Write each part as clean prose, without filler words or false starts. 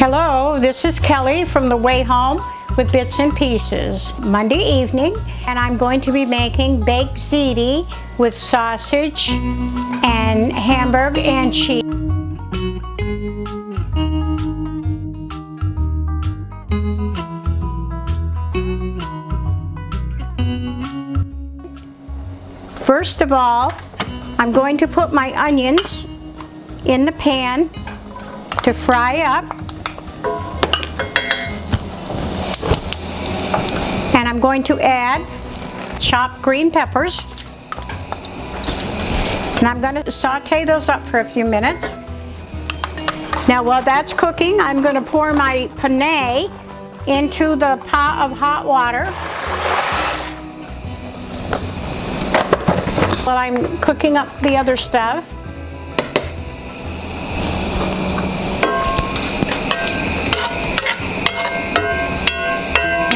Hello, this is Kelly from The Way Home with Bits and Pieces. Monday evening, and I'm going to be making baked ziti with sausage and hamburger and cheese. First of all, I'm going to put my onions in the pan to fry up. And I'm going to add chopped green peppers. And I'm going to saute those up for a few minutes. Now while that's cooking, I'm going to pour my penne into the pot of hot water. While I'm cooking up the other stuff.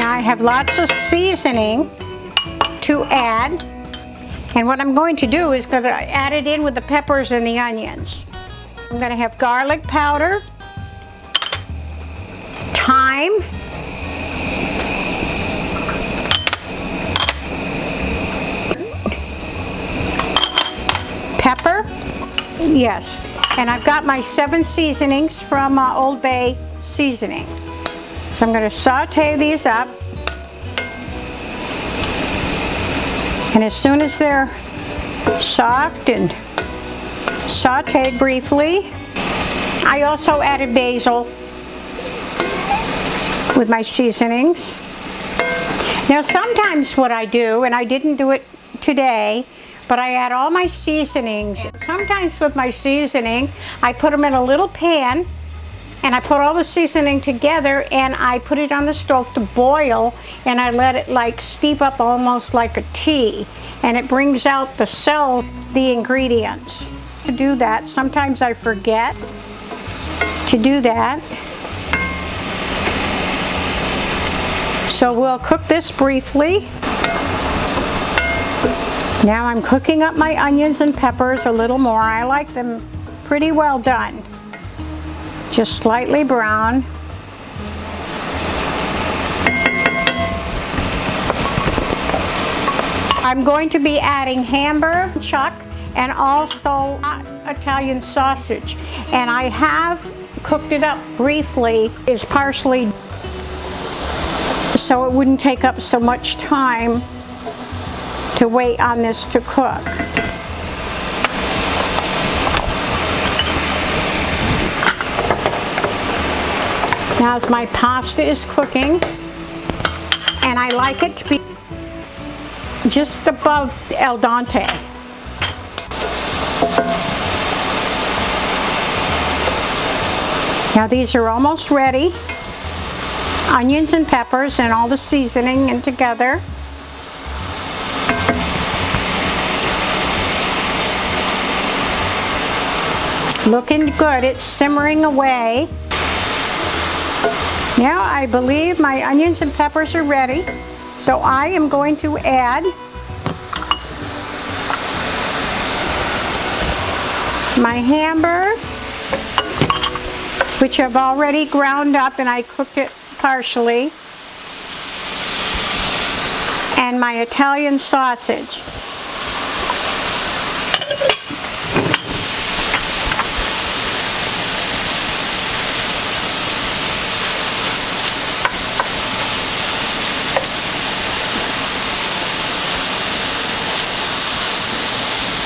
I have lots of seasoning to add, and what I'm going to do is going to add it in with the peppers and the onions. I'm going to have garlic powder, thyme, pepper, yes, and I've got my 7 seasonings from Old Bay seasoning. So I'm going to saute these up. And as soon as they're soft and sauteed briefly, I also added basil with my seasonings. Now sometimes what I do, and I didn't do it today, but I add all my seasonings. Sometimes with my seasoning, I put them in a little pan and I put all the seasoning together and I put it on the stove to boil, and I let it like steep up almost like a tea, and it brings out the ingredients. To do that, sometimes I forget to do that. So we'll cook this briefly. Now I'm cooking up my onions and peppers a little more. I like them pretty well done. Just slightly brown. I'm going to be adding hamburger chuck and also Italian sausage. And I have cooked it up briefly. It's partially so it wouldn't take up so much time to wait on this to cook. Now as my pasta is cooking, and I like it to be just above al dente. Now these are almost ready. Onions and peppers and all the seasoning in together. Looking good, it's simmering away. Now I believe my onions and peppers are ready, so I am going to add my hamburger, which I've already ground up and I cooked it partially, and my Italian sausage.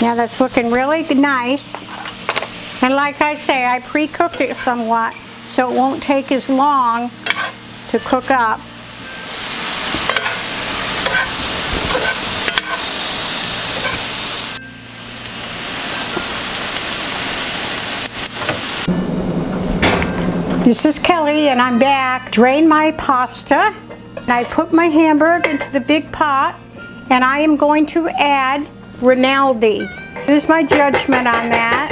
Now that's looking really nice, and like I say, I pre-cooked it somewhat so it won't take as long to cook up. This is Kelly and I'm back. Drain my pasta, and I put my hamburger into the big pot, and I am going to add Rinaldi. Use my judgment on that.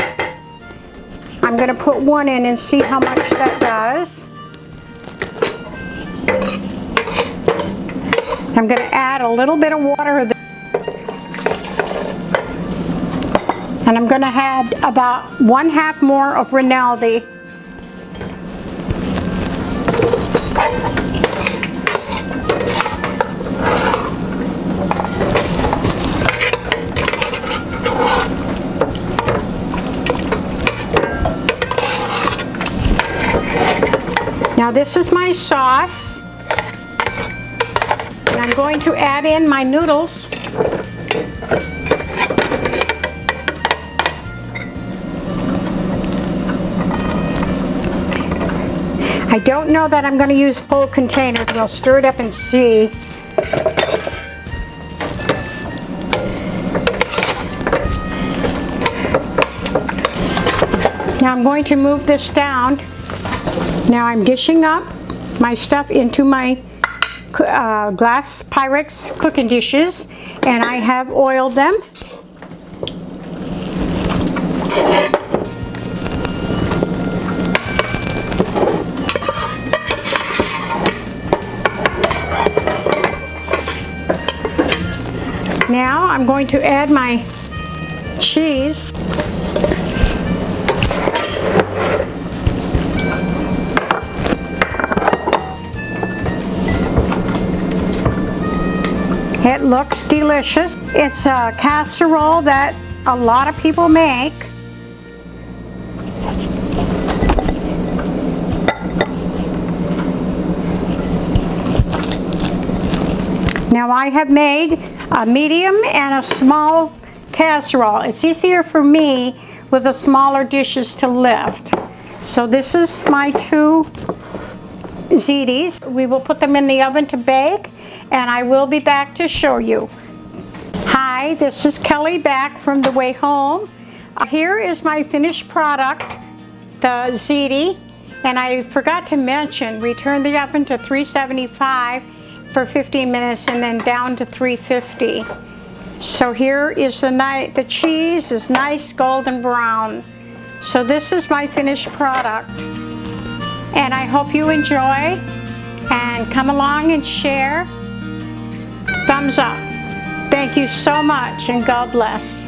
I'm going to put 1 in and see how much that does. I'm going to add a little bit of water, and I'm going to add about 1/2 more of Rinaldi. Now this is my sauce. And I'm going to add in my noodles. I don't know that I'm going to use the whole container. We'll stir it up and see. Now I'm going to move this down. Now I'm dishing up my stuff into my glass Pyrex cooking dishes, and I have oiled them. Now I'm going to add my cheese. It looks delicious. It's a casserole that a lot of people make. Now I have made a medium and a small casserole. It's easier for me with the smaller dishes to lift. So this is my two Zitas. We will put them in the oven to bake, and I will be back to show you. Hi, this is Kelly back from the way home. Here is my finished product, the Ziti, and I forgot to mention we turned the oven to 375 for 15 minutes and then down to 350. So here is the cheese is nice golden brown. So this is my finished product. And I hope you enjoy, and come along and share. Thumbs up. Thank you so much, and God bless.